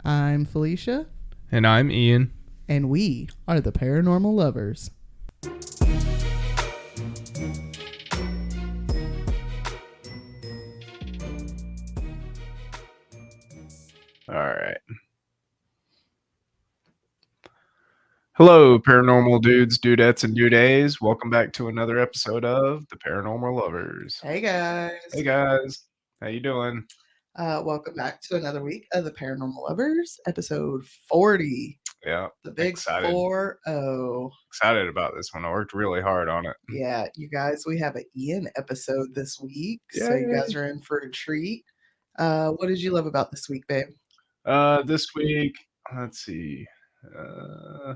I'm Felicia. And I'm Ian. And we are the Paranormal Lovers. All right. Hello, paranormal dudes, dudettes, and dudays. Welcome back to another episode of the Paranormal Lovers. Hey guys. Hey guys. How you doing? Welcome back to another week of the Paranormal Lovers, episode 40. Yeah. The big 4-0. Excited about this one. I worked really hard on it. Yeah, you guys, we have an Ian episode this week. So you guys are in for a treat. What did you love about this week, babe? This week, let's see. I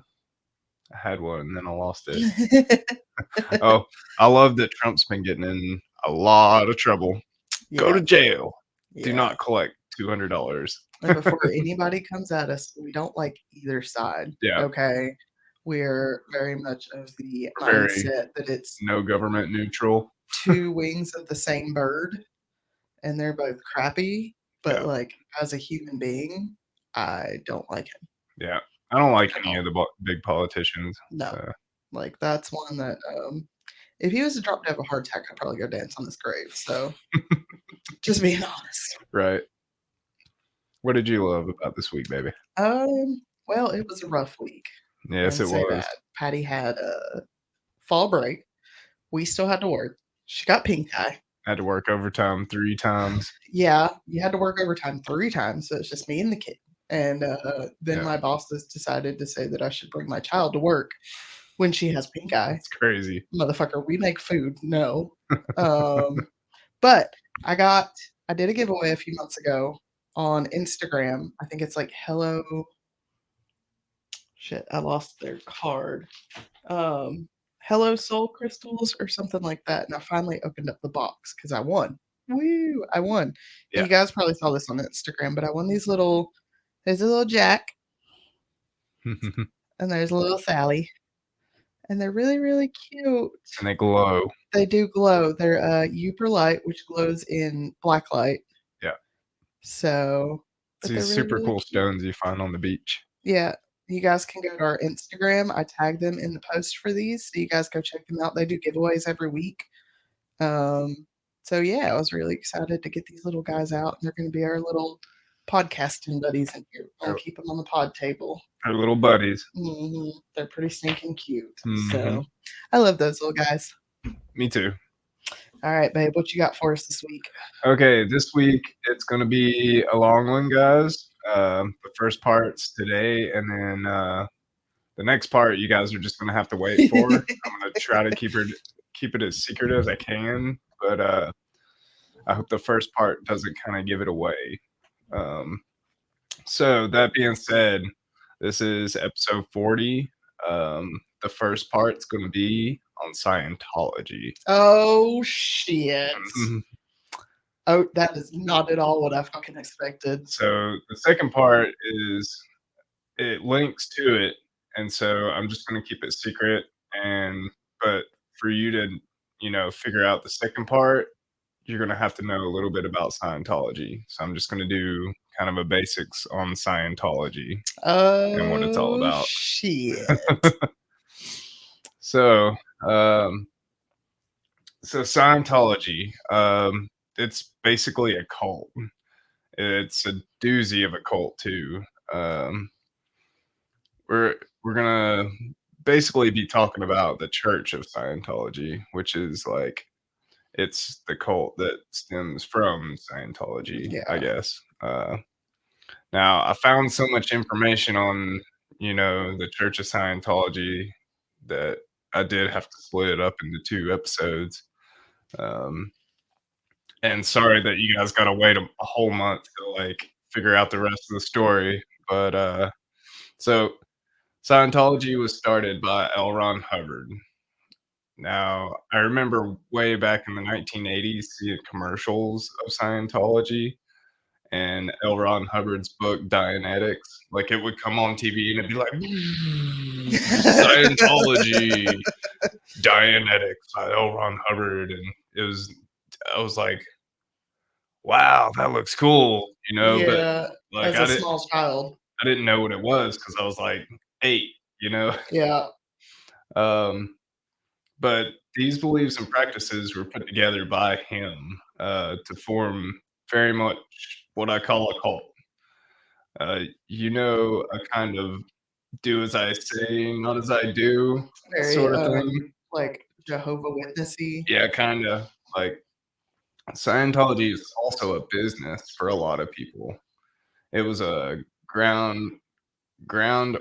had one and then I lost it. Oh, I love that Trump's been getting in a lot of trouble. Yeah. Go to jail. Yeah. Do not collect $200. And before anybody comes at us, we don't like either side. Yeah. Okay. We're very much of the mindset that it's no government neutral. Two wings of the same bird, and they're both crappy. But like as a human being, I don't like him. Yeah. I don't like any of the big politicians. No. So. Like that's one that if he was to drop dead of a heart attack, I'd probably go dance on his grave. So just being honest. Right. What did you love about this week, baby? Well, it was a rough week. Yes, it was. That. Patty had a fall break. We still had to work. She got pink eye. Had to work overtime 3 times. Yeah, you had to work overtime 3 times. So it's just me and the kid. And then my bosses decided to say that I should bring my child to work when she has pink eye. It's crazy. Motherfucker, we make food. No. But I did a giveaway a few months ago on Instagram. I think it's like hello. Shit, I lost their card. Hello Soul Crystals or something like that. And I finally opened up the box because I won. Woo! I won. Yeah. You guys probably saw this on Instagram, but I won these little. There's a little Jack. And there's a little Sally. And they're really, really cute. And they glow. They do glow. They're Uber light, which glows in black light. Yeah. So. It's these super really cool stones you find on the beach. Yeah. You guys can go to our Instagram. I tag them in the post for these. So you guys go check them out. They do giveaways every week. So yeah, I was really excited to get these little guys out. They're going to be our little podcasting buddies in here. I'll keep them on the pod table. Our little buddies. Mm-hmm. They're pretty stinking cute. Mm-hmm. So I love those little guys. Me too. All right, babe. What you got for us this week? Okay, this week it's going to be a long one, guys. The first part's today, and then the next part you guys are just going to have to wait for. I'm going to try to keep it as secret as I can, but I hope the first part doesn't kind of give it away. So that being said, this is episode 40. The first part's going to be on Scientology. Oh, shit. Oh, that is not at all what I fucking expected. So the second part is it links to it, and so I'm just going to keep it secret. But for you to, figure out the second part, you're going to have to know a little bit about Scientology. So I'm just going to do kind of a basics on Scientology and what it's all about. Shit. So Scientology, it's basically a cult. It's a doozy of a cult too. We're gonna basically be talking about the Church of Scientology, which is like it's the cult that stems from Scientology, I guess. Now I found so much information on the Church of Scientology that I did have to split it up into 2 episodes. And sorry that you guys got to wait a whole month to figure out the rest of the story. But so Scientology was started by L. Ron Hubbard. Now, I remember way back in the 1980s seeing commercials of Scientology and L. Ron Hubbard's book, Dianetics. Like, it would come on TV and it'd be like, Scientology, Dianetics by L. Ron Hubbard. And I was like, "Wow, that looks cool," but, Yeah, like, as a small child. I didn't know what it was because I was, like, 8, you know? Yeah, Um, but these beliefs and practices were put together by him, to form very much what I call a cult. A kind of do as I say, not as I do very, sorta thing? like, Jehovah Witnessy. Yeah, kinda. Like, Scientology is also a business for a lot of people. It was a ground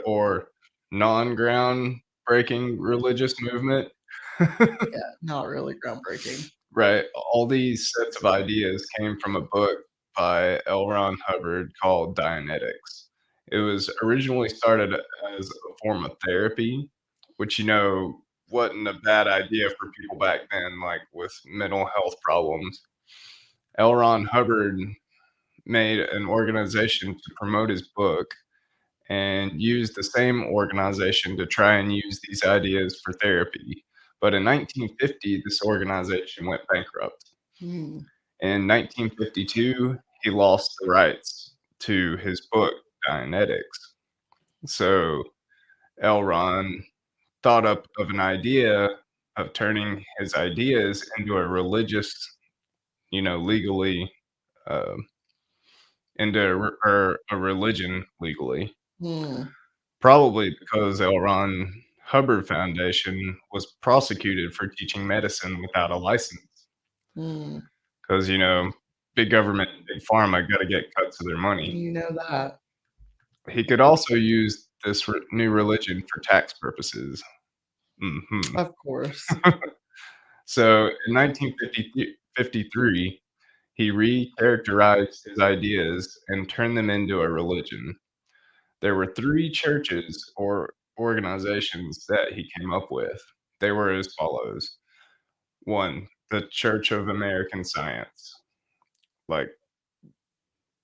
or non-ground breaking religious movement. Yeah, not really groundbreaking. Right, all these sets of ideas came from a book by L. Ron Hubbard called Dianetics. It was originally started as a form of therapy, which, wasn't a bad idea for people back then, like, with mental health problems. L. Ron Hubbard made an organization to promote his book and used the same organization to try and use these ideas for therapy. But in 1950, this organization went bankrupt. Hmm, In 1952, he lost the rights to his book, Dianetics. So Elron thought up of an idea of turning his ideas into a religious, legally, uh, into a religion legally. hmm, Probably because L. Ron Hubbard Foundation was prosecuted for teaching medicine without a license. hmm. Because, big government, big pharma gotta get cuts of their money. You know that. He could also use this new religion for tax purposes. Mhm. Of course. So in 1953, he recharacterized his ideas and turned them into a religion. There were three churches or organizations that he came up with. They were as follows: one, the Church of American Science. Like,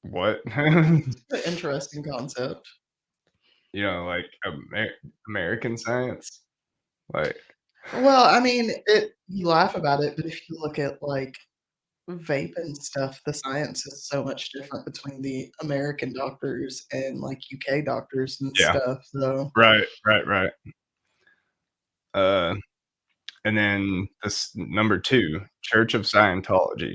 what? An interesting concept. Like American Science? Like, Well, I mean, you laugh about it, but if you look at, like, vape and stuff, the science is so much different between the American doctors and, like, UK doctors and yeah, stuff, so right, right, right. Uh, and then this number 2, Church of Scientology,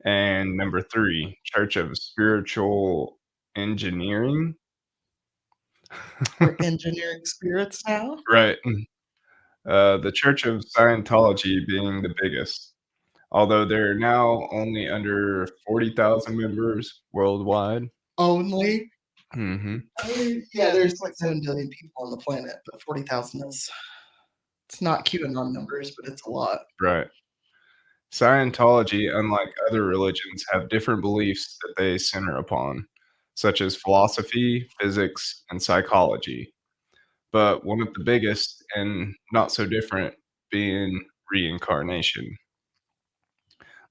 and number 3, Church of Spiritual Engineering. we're engineering spirits now? Right. The Church of Scientology being the biggest, although they're now only under 40,000 members worldwide. Only? Mhm. I mean, yeah, there's, like, 7 billion people on the planet, but 40,000 is it's not QAnon numbers, but it's a lot. Right. Scientology, unlike other religions, have different beliefs that they center upon, such as philosophy, physics, and psychology. But one of the biggest and not so different being reincarnation.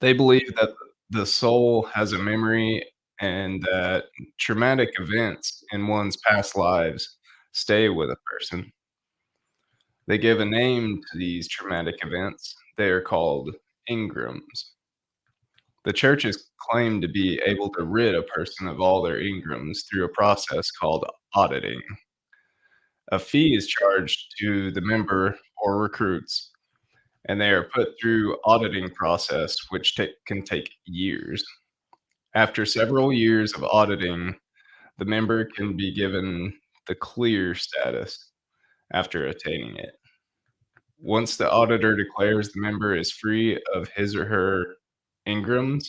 They believe that the soul has a memory and that traumatic events in one's past lives stay with a person. They give a name to these traumatic events. They are called engrams. The churches claim to be able to rid a person of all their engrams through a process called auditing. A fee is charged to the member or recruits, and they are put through auditing process, which can take years. After several years of auditing, the member can be given the clear status after attaining it. Once the auditor declares the member is free of his or her engrams,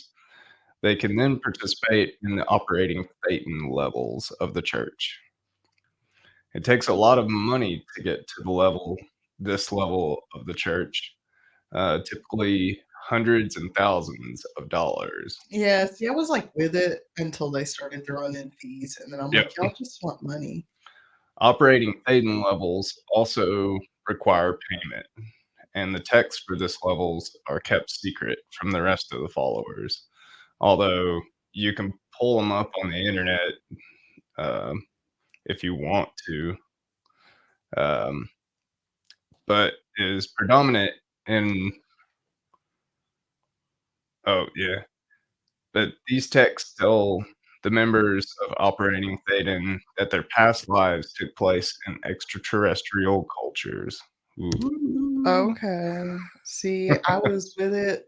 they can then participate in the operating Satan levels of the church. It takes a lot of money to get to this level of the church, typically hundreds and thousands of dollars. Yeah, see, I was, like, with it until they started throwing in fees, and then I'm Yep. like, "Y'all just want money." Operating Satan levels also require payment, and the texts for this levels are kept secret from the rest of the followers. Although you can pull them up on the internet, um, if you want to, um, but is predominant in. Oh, yeah. But these texts tell the members of Operating Thetan that their past lives took place in extraterrestrial cultures. Ooh. Okay. See, I was with it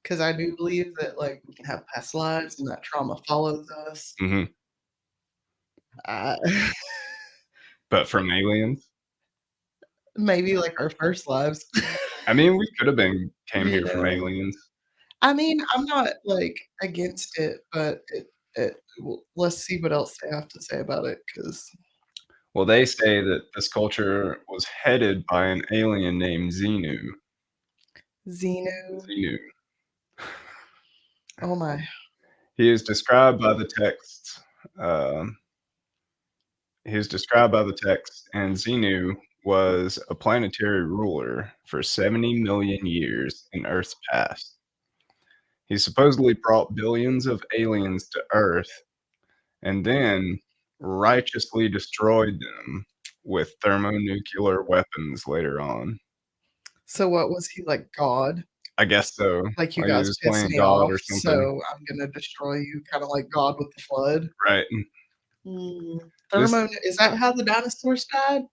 because I do believe that, like, we can have past lives and that trauma follows us. Mhm. I But from aliens? maybe, like, our first lives. I mean, we could have been came here from Yeah. aliens. I mean, I'm not, like, against it, but it well, let's see what else they have to say about it, because Well, they say that this culture was headed by an alien named Xenu. Xenu. Xenu. Oh my. He is described by the texts. Um, he is described by the text, and Xenu was a planetary ruler for 70 million years in Earth's past. He supposedly brought billions of aliens to Earth and then righteously destroyed them with thermonuclear weapons later on. So what was he, like, God? I guess so. Like, "You Like he guys was pissed playing me God off, or something. so I'm gonna destroy you," kinda like God with the flood? Right. This Is that how the dinosaurs died?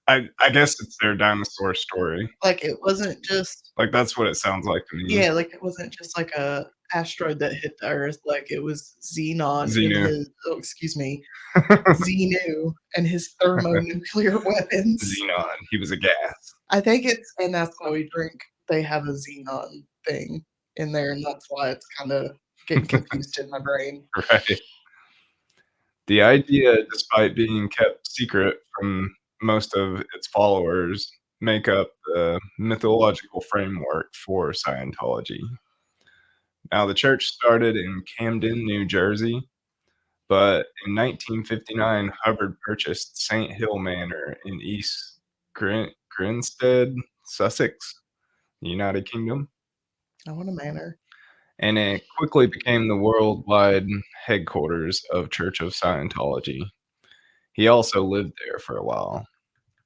I guess it's their dinosaur story. Like, it wasn't just Like, that's what it sounds like to me. yeah, like, it wasn't just like a asteroid that hit the Earth, like, it was Xenon and Xenu. his oh, excuse me, Xenu and his thermonuclear weapons. Xenon. He was a gas. I think it's and that's why we drink they have a Xenon thing in there, and that's why it's kinda getting confused in my brain. Right. The idea, despite being kept secret from most of its followers, make up the mythological framework for Scientology. Now, the church started in Camden, New Jersey, but in 1959, Hubbard purchased St. Hill Manor in East Grinstead, Sussex, United Kingdom, I want a manor. and it quickly became the worldwide headquarters of Church of Scientology. He also lived there for a while.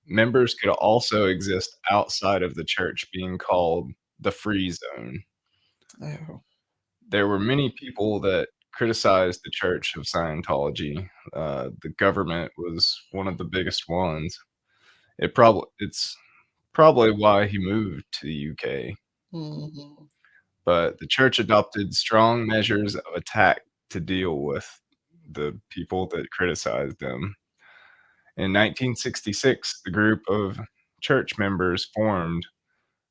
Members could also exist outside of the church, being called the free zone. Oh. There were many people that criticized the Church of Scientology. The government was one of the biggest ones. It's probably why he moved to the UK. Mhm. But the church adopted strong measures of attack to deal with the people that criticized them. In 1966, the group of church members formed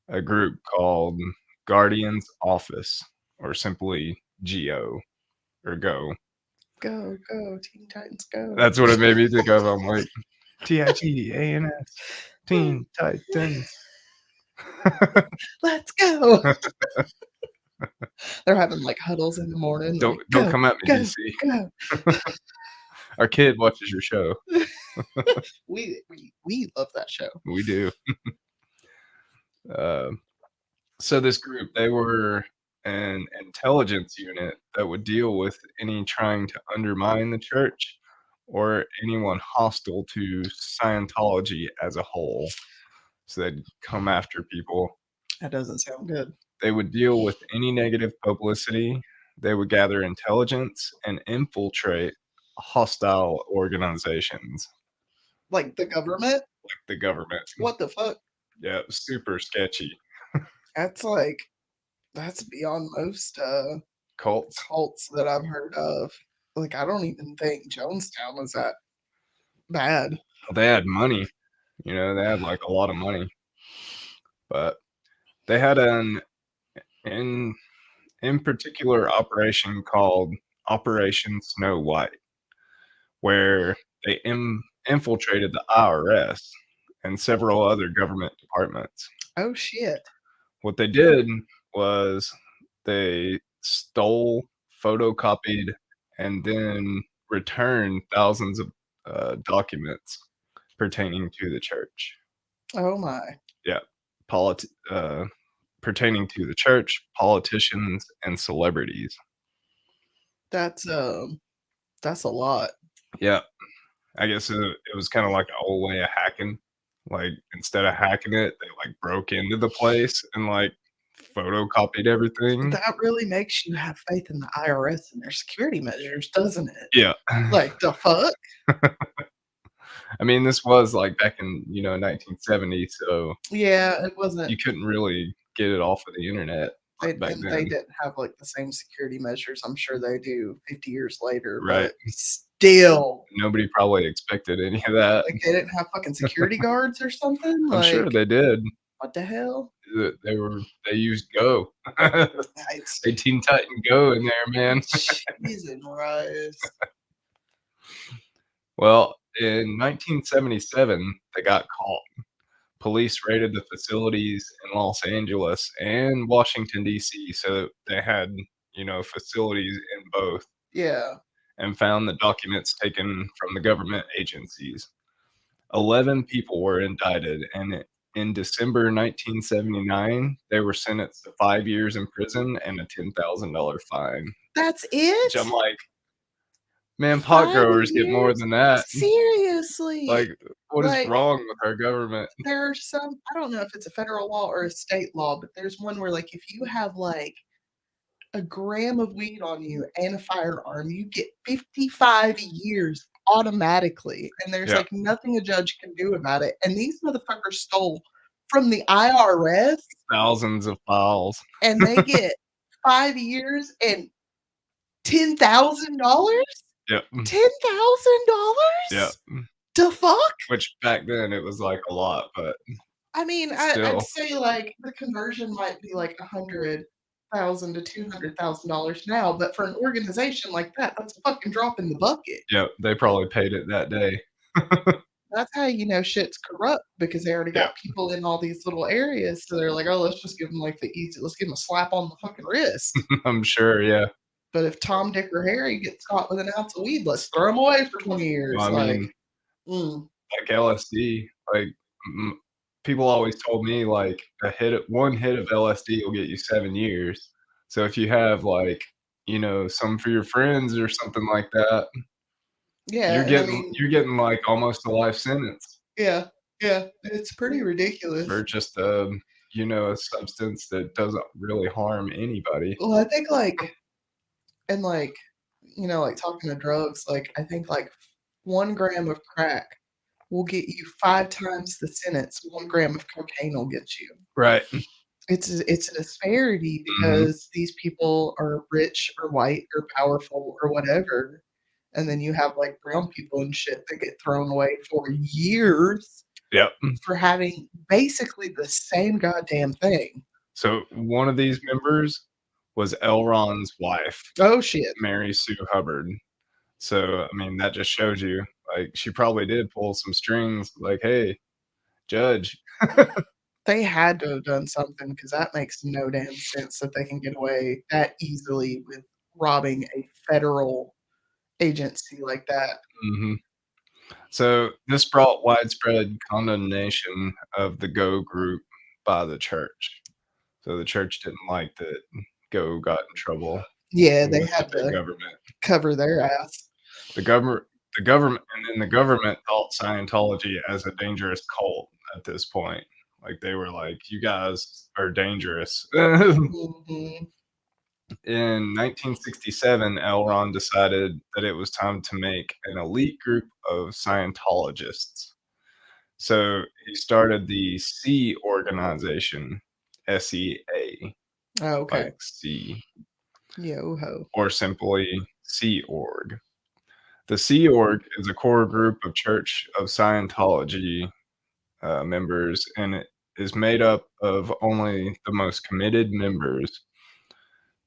a group called Guardian's Office, or simply GO, or Go. Go, go, Teen Titans Go. That's what it made me think of. I'm like, TIGANS, Teen Titans. Let's go. They're having, like, huddles in the morning, like, Don't "Go, come at me, go, DC. go." Our kid watches your show. We love that show. We do. Uh, so this group, they were an intelligence unit that would deal with any trying to undermine the church or anyone hostile to Scientology as a whole. So they'd come after people. That doesn't sound good. They would deal with any negative publicity. They would gather intelligence and infiltrate hostile organizations Like, the government? like the government. What the fuck? Yeah, super sketchy. That's, like that's beyond most, Cults. cults that I've heard of. Like, I don't even think Jonestown was that bad. They had money, they had like a lot of money, but they had an in in particular operation called Operation Snow White, where they infiltrated the IRS and several other government departments. Oh, shit. What they did was they stole, photocopied, and then returned thousands of documents pertaining to the church. Oh my. Yeah, politi- uh, pertaining to the church, politicians, and celebrities. That's a lot. Yeah, I guess it was kind of like an old way of hacking. Like instead of hacking it, they like broke into the place and like photocopied everything. That really makes you have faith in the IRS and their security measures, doesn't it? Yeah. Like, the fuck? I mean, this was, like, back in, 1970, so Yeah, it wasn't you couldn't really get it off of the internet, back they then. didn't have, like, the same security measures I'm sure they do 50 years later, Right. but still, Nobody probably expected any of that. like, they didn't have fucking security guards or something? I'm sure Like, they did. what the hell? They used Go. It's They Teen Titan Go in there, man. Jesus Christ. Well, in 1977, they got caught. Police raided the facilities in Los Angeles and Washington, D.C., so they had, facilities in both, Yeah. and found the documents taken from the government agencies. 11 people were indicted, and in December 1979, they were sentenced to 5 years in prison and a $10,000 fine, That's which I'm it? like, "Man, pot 5 growers get more years? than that." Like, Seriously? what is Like, wrong with our government? there are some I don't know if it's a federal law or a state law, but there's one where, like, if you have, like, a gram of weed on you and a firearm, you get 55 years automatically, and there's, Yeah, like, nothing a judge can do about it, and these motherfuckers stole from the IRS, thousands of files. and they get 5 years and $10,000? Yep, yep, $10,000? The fuck? which back then it was, like, a lot, but I mean, I'd still. say, like, the conversion might be, like, 100,000 to $200,000 now, but for an organization like that, that's a fucking drop in the bucket. Yep, they probably paid it that day. That's how you know shit's corrupt because they already Yep, got people in all these little areas, so they're like, "Oh, let's just give them like, the easy let's give them a slap on the fucking wrist." I'm sure, yeah. But if Tom, Dick, or Harry gets caught with an ounce of weed, let's throw them away for 20 Well, years, I like, mean, mm, like LSD, like, m people always told me, like, one hit of LSD will get you 7 years. So if you have, like, some for your friends or something like that, yeah, and I mean you're getting, like, almost a life sentence yeah, yeah, it's pretty for ridiculous. just, a substance that doesn't really harm anybody. Well, I think, like and, like, like, talking to drugs, like, I think, like, 1 gram of crack will get you 5 times the sentence 1 gram of cocaine will get you. Right. It's a disparity Mhm. because these people are rich or white or powerful or whatever, and then you have, like, brown people and shit that get thrown away for years Yep. for having basically the same goddamn thing. So one of these members was L. Ron's wife, Oh, shit. Mary Sue Hubbard. So, I mean, that just shows you, like, she probably did pull some strings, like, "Hey, judge." They had to have done something because that makes no damn sense that they can get away that easily with robbing a federal agency like that. Mhm. So, this brought widespread condemnation of the Go group by the church. So, the church didn't like that Go got in trouble Yeah, they with the had big to government. cover their ass. The government and then the government thought Scientology as a dangerous cult at this point. Like, they were like, "You guys are dangerous." Mhm. In 1967, Elron decided that it was time to make an elite group of Scientologists. So he started the Sea Organization, SEA, Oh, like okay. Sea, Yo-ho. or simply Sea Org. The Sea Org is a core group of Church of Scientology members, and it is made up of only the most committed members.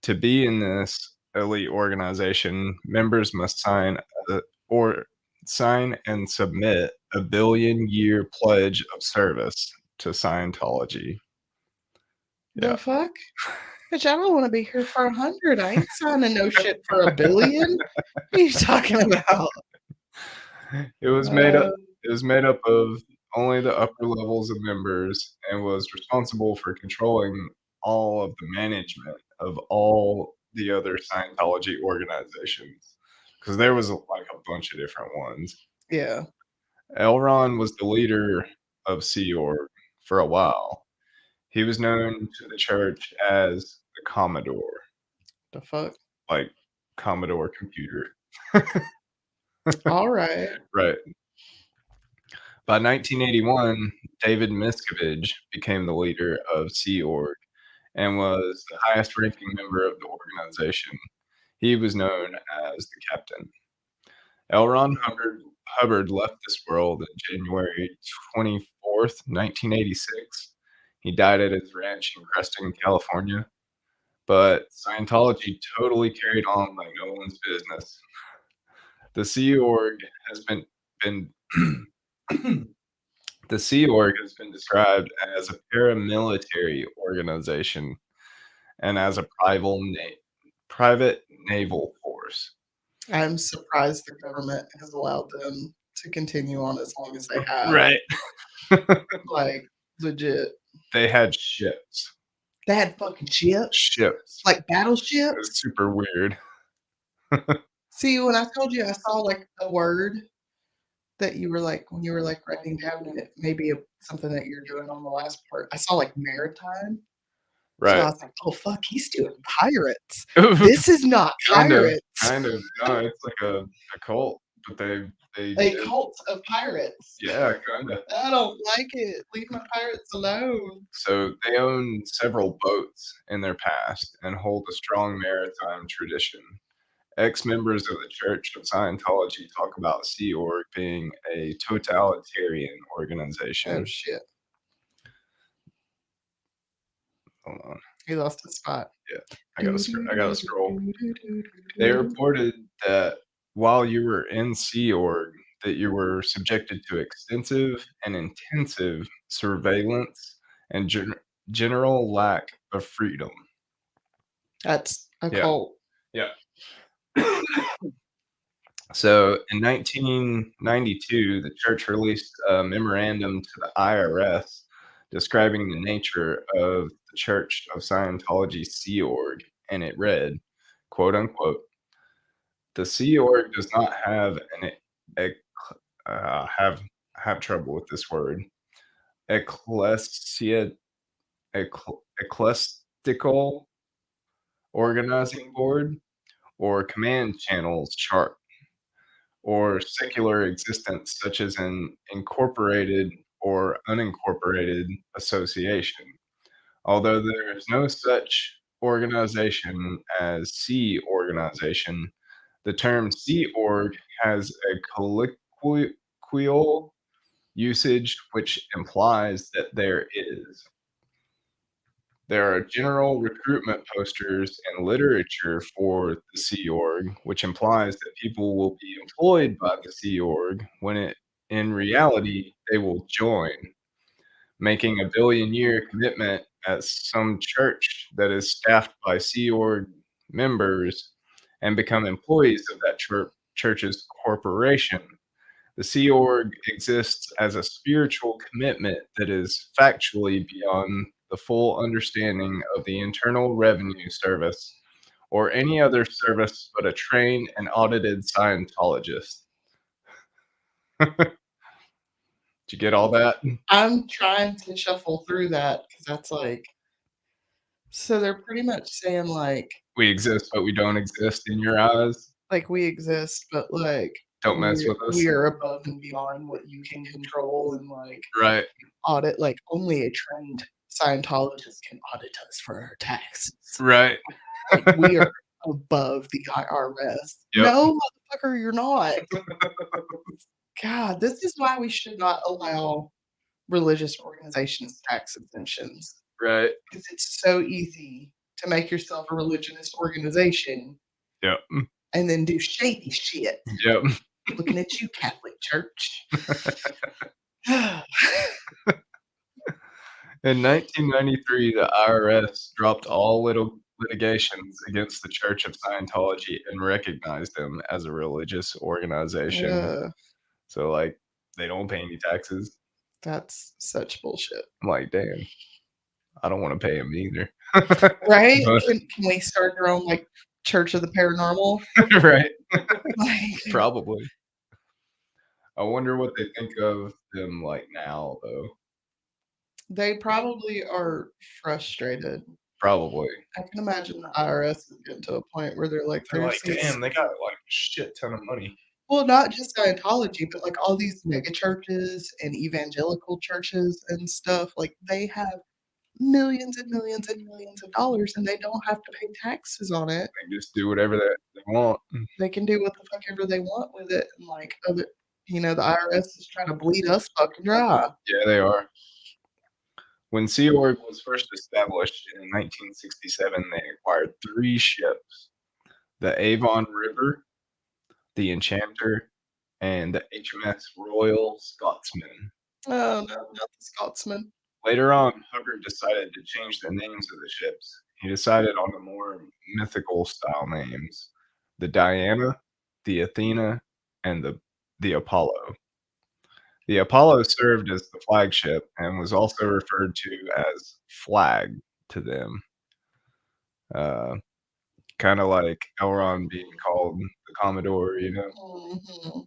To be in this elite organization, members must or sign and submit a billion-year pledge of service to Scientology. The Yeah. fuck? Bitch, I don't wanna be here for 100. I ain't signing no shit for 1,000,000,000. What are you talking about? It was made up Uh, it was made up of only the upper levels of members and was responsible for controlling all of the management of all the other Scientology organizations, because there was, like, a bunch of different ones. yeah. Elron was the leader of Sea Org for a while. He was known to the church as the Commodore, The fuck? like Commodore computer. Alright. Right. By 1981, David Miscavige became the leader of Sea Org and was the highest ranking member of the organization. He was known as the captain. L. Ron Hubbard left this world on January 24th, 1986. He died at his ranch in Creston, California. But Scientology totally carried on like no one's business. The Sea Org has been the Sea Org has been described as a paramilitary organization and as a private naval force. I'm surprised the government has allowed them to continue on as long as they have. Right. Like, legit. They had ships. They had fucking ships? Ships. Like It's battleships? super weird. See, when I told you I saw, like, a word that you were, like when you were, like, writing down and it may be something that you're doing on the last part, I saw, like, maritime. So I Right. was like, "Oh, fuck, he's doing pirates. This is not Kind of, pirates." kind of. No, it's like a cult, but they A did. cult of pirates. Yeah, kinda. I don't like it. Leave my pirates alone. So they own several boats in their past and hold a strong maritime tradition. Ex-members of the Church of Scientology talk about Sea Org being a totalitarian Oh, organization. shit. Hold on. He lost his spot. Yeah, Do, I do, gotta do, scroll. do, do, do, They do, do. reported that while you were in Sea Org, that you were subjected to extensive and intensive surveillance and general lack of freedom. That's a Yeah, cult. yeah. So in 1992, the church released a memorandum to the IRS describing the nature of the Church of Scientology Sea Org, and it read, quote unquote, the Sea Org does not have an ec- have trouble with this word ecclesia ecclesiastical organizing board or command channels chart or secular existence, such as an incorporated or unincorporated association. Although there is no such organization as Sea Organization, the term Sea Org has a colloquial usage which implies that there is. There are general recruitment posters and literature for the Sea Org, which implies that people will be employed by the Sea Org when in reality they will join, making a billion-year commitment at some church that is staffed by Sea Org members and become employees of that church's corporation. The Sea Org exists as a spiritual commitment that is factually beyond the full understanding of the Internal Revenue Service or any other service but a trained and audited Scientologist. Did you get all that? I'm trying to shuffle through that because that's like so they're pretty much saying We exist, but we don't exist in your eyes. like we exist, but like Don't mess with us. we are above and beyond what you can control and like Right, audit. Like only a trained Scientologist can audit us for our taxes. right. Like we are above the IRS. Yep. No, motherfucker, you're not. God, this is why we should not allow religious organizations tax exemptions. Right. Because it's so easy to make yourself a religious organization Yep. and then do shady shit. Yep. Looking at you, Catholic Church. In 1993, the IRS dropped all litigations against the Church of Scientology and recognized them as a religious organization. Ugh, So, like, they don't pay any taxes. that's such bullshit. I'm like, damn, I don't want to pay them either. Right? But, Can we start our own like Church of the Paranormal? right, Like, probably. I wonder what they think of them like now, though. They probably are frustrated. Probably. I can imagine the IRS is getting to a point where they're like, They're "There's like, these." "Damn, they got, like, a shit ton of money." Well, not just Scientology, but, like, all these mega churches and evangelical churches and stuff, like, they have millions and millions and millions of dollars, and they don't have to pay taxes on it. They just do whatever they want. They can do what the fuck ever they want with it, and, like, other the IRS is trying to bleed us fucking dry. Yeah, they are. When Sea Org was first established in 1967, they acquired 3 ships: the Avon River, the Enchanter, and the HMS Royal Scotsman. Oh, no, not the Scotsman. Later on, Hubbard decided to change the names of the ships. He decided on the more mythical style names: the Diana, the Athena, and the Apollo. The Apollo served as the flagship and was also referred to as "Flag" to them, uh, kinda like Elron being called the Commodore, you know? Mhm.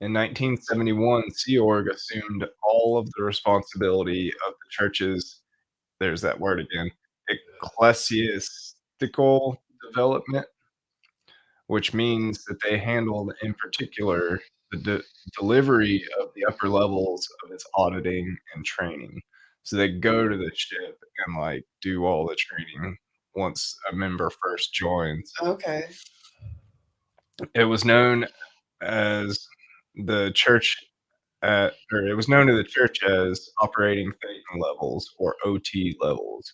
In 1971, Sea Org assumed all of the responsibility of the church's, there's that word again, ecclesiastical development, which means that they handled, in particular, the delivery of the upper levels of its auditing and training. So they go to the ship and, like, do all the training once a member first joins. Okay. It was known as the church or it was known to the church as operating Thetan levels, or OT levels.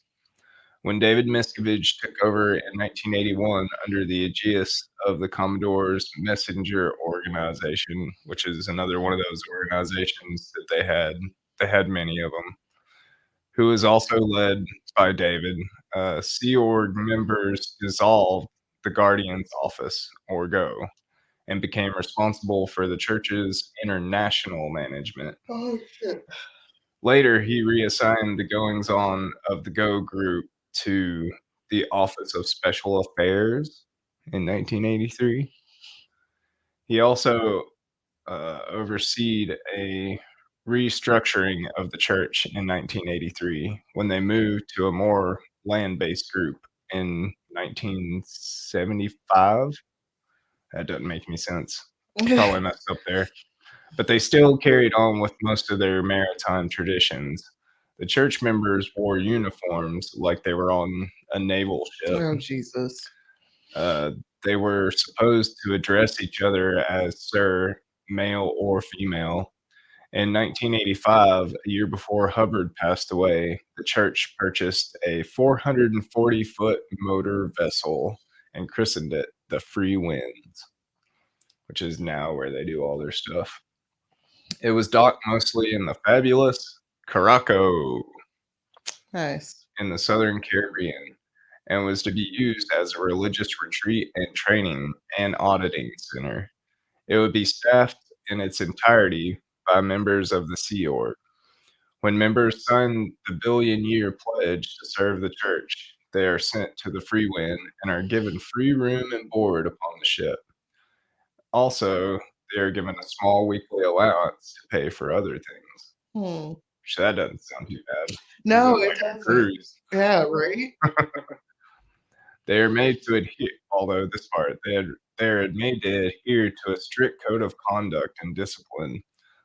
When David Miscavige took over in 1981 under the aegis of the Commodore's Messenger Organization, which is another one of those organizations that they had many of them, who was also led by David, Sea Org members dissolved the Guardian's office, or GO, and became responsible for the church's international management. Oh, shit. Later, he reassigned the goings on of the Go Group to the Office of Special Affairs in 1983. He also overseed a restructuring of the church in 1983 when they moved to a more land based group in 1975. That doesn't make any sense. Probably messed up there. But they still carried on with most of their maritime traditions. The church members wore uniforms like they were on a naval ship. Oh, Jesus. Uh, they were supposed to address each other as sir, male or female. In 1985, a year before Hubbard passed away, the church purchased a 440-foot motor vessel and christened it the Free Winds, which is now where they do all their stuff. It was docked mostly in the fabulous Caraco Nice. in the Southern Caribbean and was to be used as a religious retreat and training and auditing center. It would be staffed in its entirety by members of the Sea Org. When members sign the billion-year pledge to serve the church, they are sent to the Free Wind and are given free room and board upon the ship. Also, they are given a small weekly allowance to pay for other things. Hmm. Which that doesn't sound too bad. Is No, it it like a doesn't. cruise? Yeah, right? They are made to adhere, although this part, they're made to adhere to a strict code of conduct and discipline,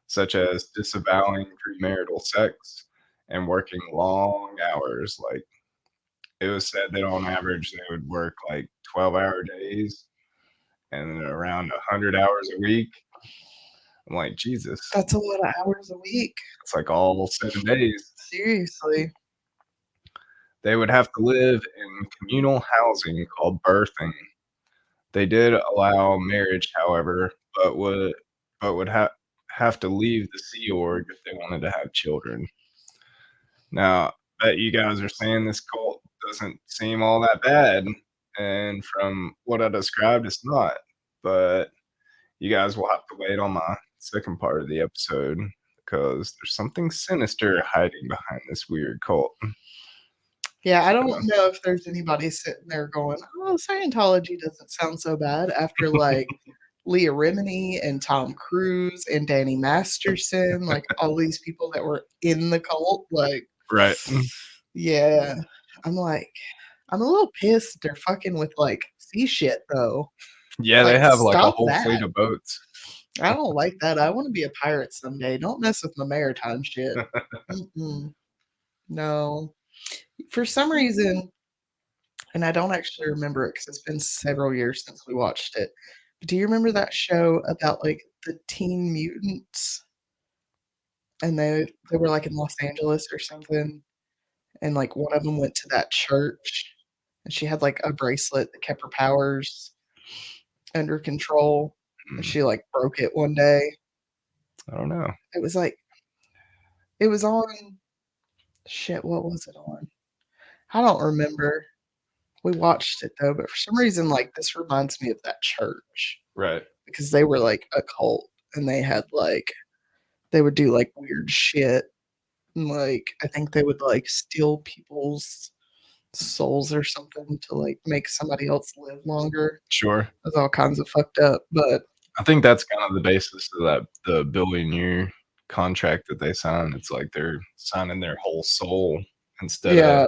such as disavowing premarital sex and working long hours. Like, it was said that on average they would work like 12-hour days and around 100 hours a week. I'm like, Jesus, That's a lot of hours a week. it's like all 7 days. Seriously. They would have to live in communal housing called berthing. They did allow marriage, however, but would have to leave the Sea Org if they wanted to have children. Now, I bet you guys are saying this cult doesn't seem all that bad, and from what I described, it's not. But you guys will have to wait on my second part of the episode because there's something sinister hiding behind this weird cult. Yeah, I don't So, know if there's anybody sitting there going, "Oh, Scientology doesn't sound so bad," after, like, Leah Remini and Tom Cruise and Danny Masterson, like, all these people that were in the cult, like Right. Yeah. I'm like, I'm a little pissed they're fucking with, like, sea shit, though. Yeah, they Like, have, like, a stop whole that. fleet of boats. I don't like that. I wanna be a pirate someday. Don't mess with my maritime shit. Mm-mm. No. For some reason, and I don't actually remember it because 'cause it's been several years since we watched it, but do you remember that show about, like, the Teen Mutants? And they were, like, in Los Angeles or something, and, like, one of them went to that church, and she had, like, a bracelet that kept her powers under control, and Mm, she, like, broke it one day. I don't know. It was, like it was on shit, what was it on? I don't remember. We watched it, though, but for some reason, like, this reminds me of that church Right. because they were, like, a cult, and they had, like they would do, like, weird shit, and, like, I think they would, like, steal people's souls or something to, like, make somebody else live longer. Sure. It was all kinds of fucked up, but I think that's kind of the basis of that the billion-year contract that they sign. It's like they're signing their whole soul instead of yeah,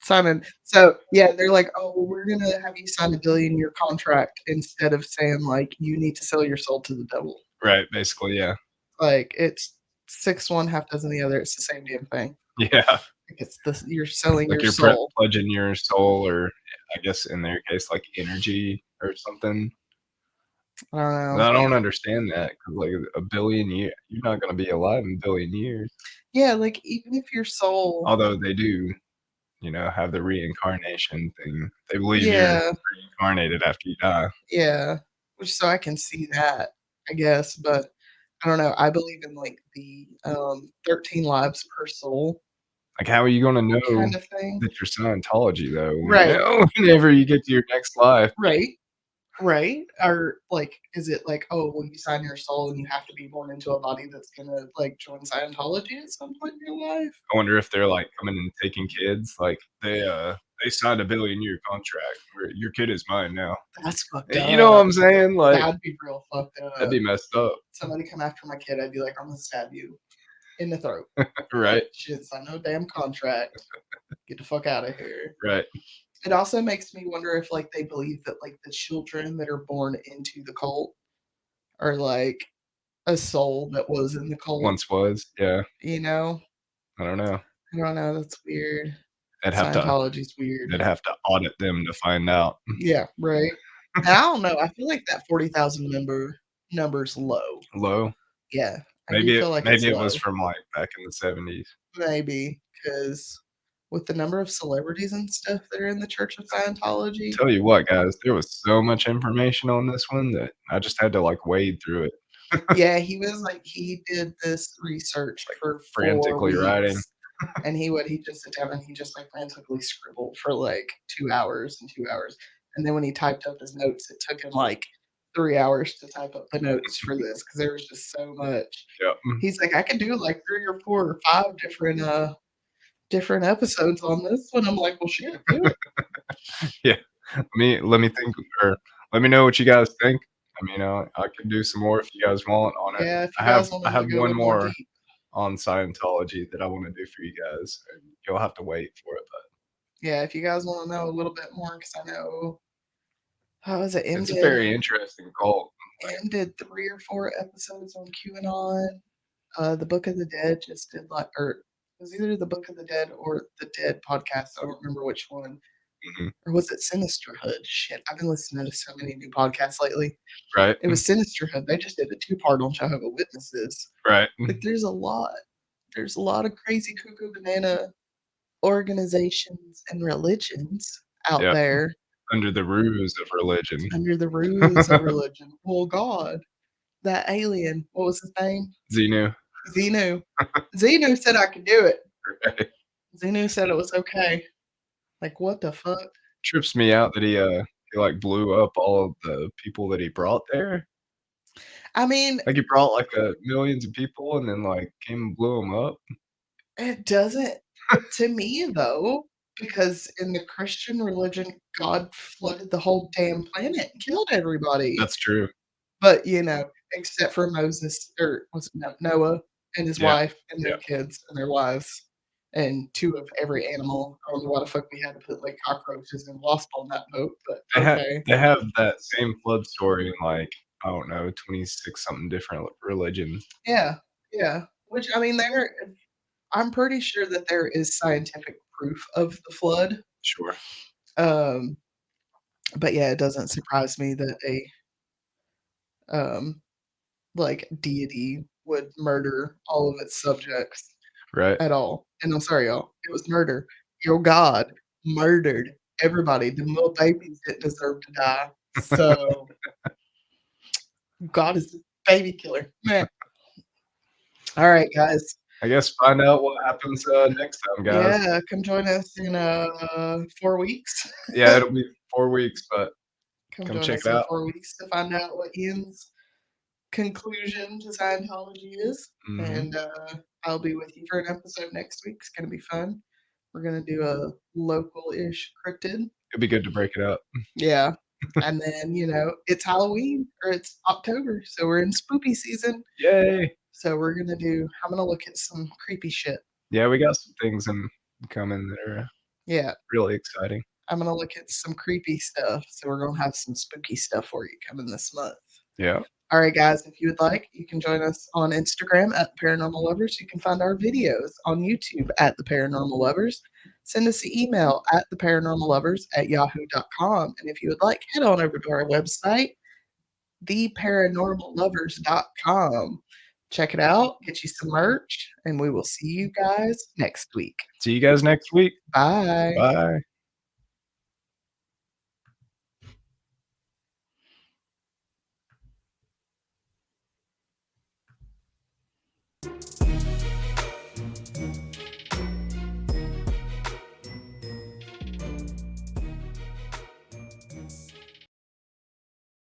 Simon so, yeah, they're like, "Oh, well, we're gonna have you sign a billion-year contract instead of saying, like, you need to sell your soul to the devil." right, basically, yeah. Like, it's 6 one, half dozen the other, it's the same damn thing. Yeah. Like, it's this you're selling Like your you're soul. pledging your soul or I guess in their case, like, energy or something. I don't know. I don't understand that because like, a billion year you're not gonna be alive in a billion years. Yeah, like, even if your soul Although they do, have the reincarnation thing. They believe you're yeah, reincarnated after you die. yeah, which so I can see that, I guess, but I don't know, I believe in, like, the, 13 lives per soul Like, how are you gonna know kind of thing. that you're Scientology, though, Right, whenever you get to your next life? right, right, or, like, is it like, "Oh, well, you sign your soul and you have to be born into a body that's gonna, like, join Scientology at some point in your life?" I wonder if they're, like, coming and taking kids, like, they signed a billion-year contract where your kid is mine now. That's fucked You know what up. I'm saying? Like, That'd be real fucked that'd up. be messed up, Somebody come after my kid, I'd be like, "I'm gonna stab you in the throat." right? She didn't sign no damn contract. Get the fuck out of here. Right. It also makes me wonder if, like, they believe that, like, the children that are born into the cult are, like, a soul that was in the cult, Once was, yeah. you know? I don't know. I don't know, that's weird. They'd have to Scientology's weird. they'd have to audit them to find out. Yeah, right. And I don't know, I feel like that 40,000 number's low. Low? Yeah, I do feel like it's Maybe it was low. from, like, back in the '70s. Maybe because with the number of celebrities and stuff that are in the Church of Scientology. Tell you what, guys, there was so much information on this one that I just had to, like, wade through it, Yeah, he was like he did this research like, for 4 frantically writing. weeks, and he just sit down and he just, like, frantically scribbled for, like, 2 hours and 2 hours, and then when he typed up his notes, it took him, like, 3 hours to type up the notes for this because there was just so much. Yep. He's like, "I could do, like, 3 or 4 or 5 different episodes on this one." I'm like, "Well, shit, do it." Yeah. Let me think or let me know what you guys think. I mean, I could do some more if you guys want on it. Yeah, if I you have guys want I him to have go a one little more more deep. on Scientology that I wanna do for you guys, and you'll have to wait for it, but Yeah, if you guys wanna know a little bit more, because I know how was it? it's a very interesting cult. M did 3 or 4 episodes on QAnon. The Book of the Dead just did, like or it was either The Book of the Dead or The Dead podcast, I don't remember which one. Mhm. Or was it Sinisterhood? Shit, I've been listening to so many new podcasts lately. Right? It was Sinisterhood, they just did a two-part on Jehovah Witnesses. Right. Like, there's a lot of crazy cuckoo banana organizations and religions out Yeah. there Under the ruse of religion. under the ruse of religion. Well, God, that alien, what was his name? Xenu. Xenu. Xenu said I could do it. Right. Xenu said it was okay. Like, what the fuck? Trips me out that he, like, blew up all of the people that he brought there. I mean, Like, he brought, like, millions of people and then, like, came and blew them up. it doesn't to me, though, because in the Christian religion, God flooded the whole damn planet and killed everybody. That's true. But, except for Moses or was it Noah and his Yeah. wife and Yeah. their kids and their wives. and 2 of every animal. I don't know why the fuck we had to put, like, cockroaches and wasp on that boat, but okay. They have that same flood story in, like, I don't know, 26 something different religions. Yeah, yeah. Which, I mean, I'm pretty sure that there is scientific proof of the flood, Sure. um, but yeah, it doesn't surprise me that um, like, deity would murder all of its subjects Right. at all, and I'm sorry, y'all, it was murder. Your God murdered everybody. The little babies didn't deserve to die, so God is a baby killer. Meh. Alright, guys. I guess find out what happens, next time, guys. Yeah, come join us in, 4 weeks. Yeah, it'll be 4 weeks, but Come come join check us it in out. 4 weeks to find out what Ian's conclusion to Scientology is, Mhm. and, I'll be with you for an episode next week. It's gonna be fun. We're gonna do a local-ish cryptid. It'd be good to break it up. Yeah, and then, it's Halloween, or it's October, so we're in spoopy season, Yay! so I'm gonna look at some creepy shit. Yeah, we got some things in coming that are Yeah, really exciting. I'm gonna look at some creepy stuff, so we're gonna have some spooky stuff for you coming this month. Yeah. All right, guys, if you would like, you can join us on Instagram at Paranormal Lovers. You can find our videos on YouTube at The Paranormal Lovers. Send us an email at theparanormallovers@yahoo.com. And if you would like, head on over to our website, theparanormallovers.com. Check it out, get you some merch, and we will see you guys next week. See you guys next week. Bye. Bye.